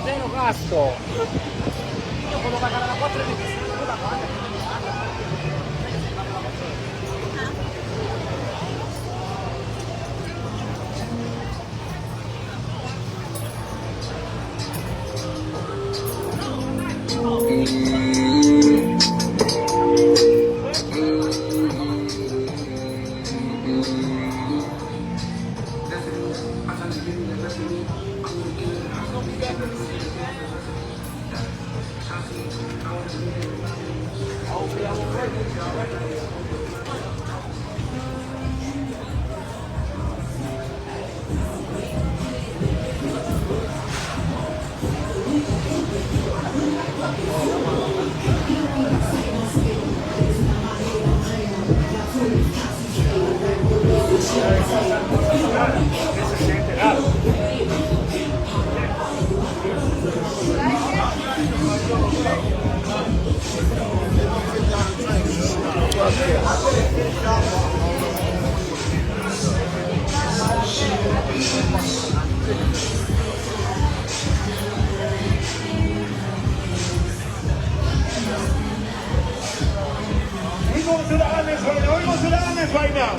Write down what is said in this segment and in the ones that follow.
Zero gasto. Io volevo pagare la 4 e mi la paga. Right now.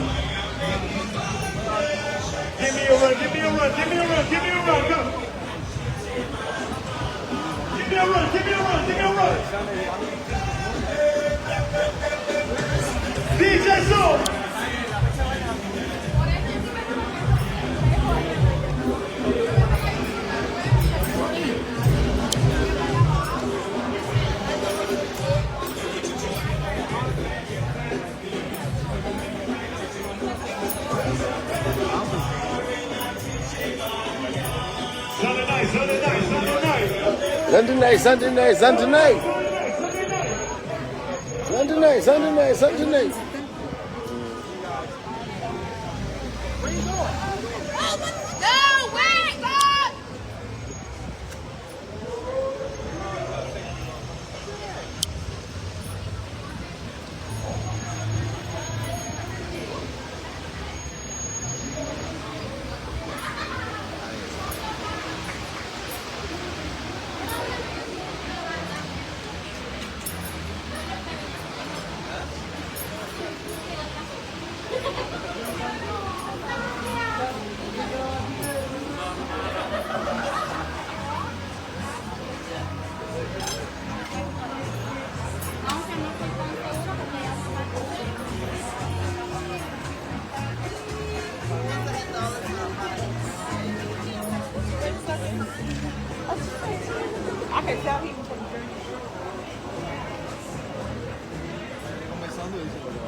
Give me a run, give me a run, give me a run, give me a run, go. Give me a run, give me a run, give me a run. DJ Soul. Sunday night, Sunday night, Sunday night. Sunday night, Sunday night, Sunday night. Where you going? No, wait, God! I can tell he was from Jersey. Começando isso agora.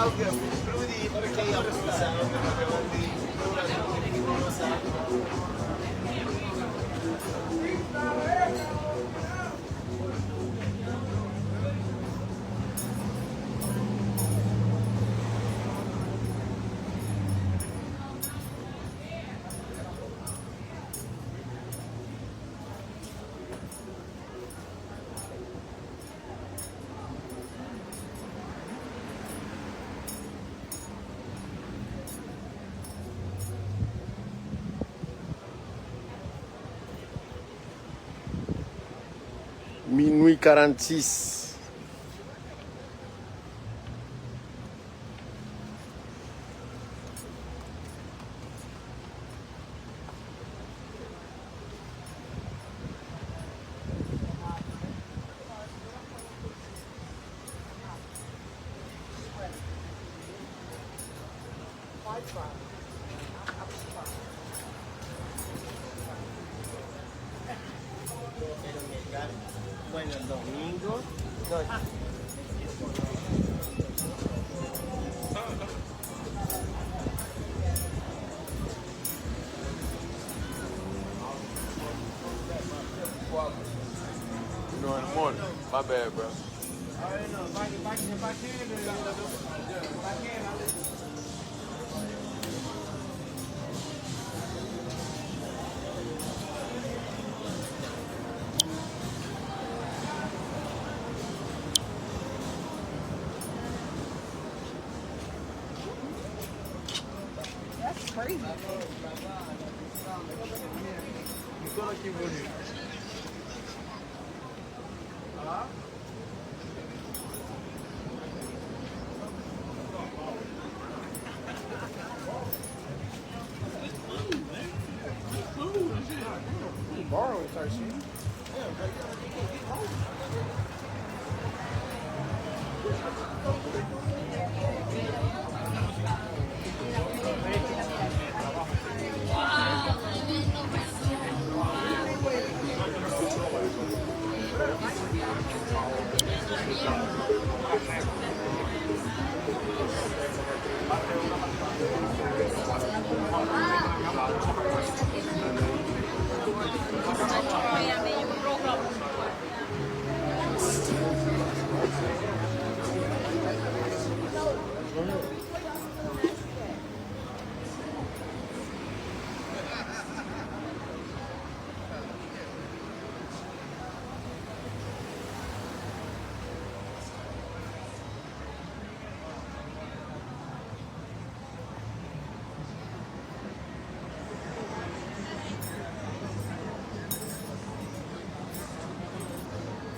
Rudy, perché io pensavo che avevamo di una Minuit 46. Bueno, el domingo. No, in the morning. My bad, bro. That's crazy. Borrowing type shit.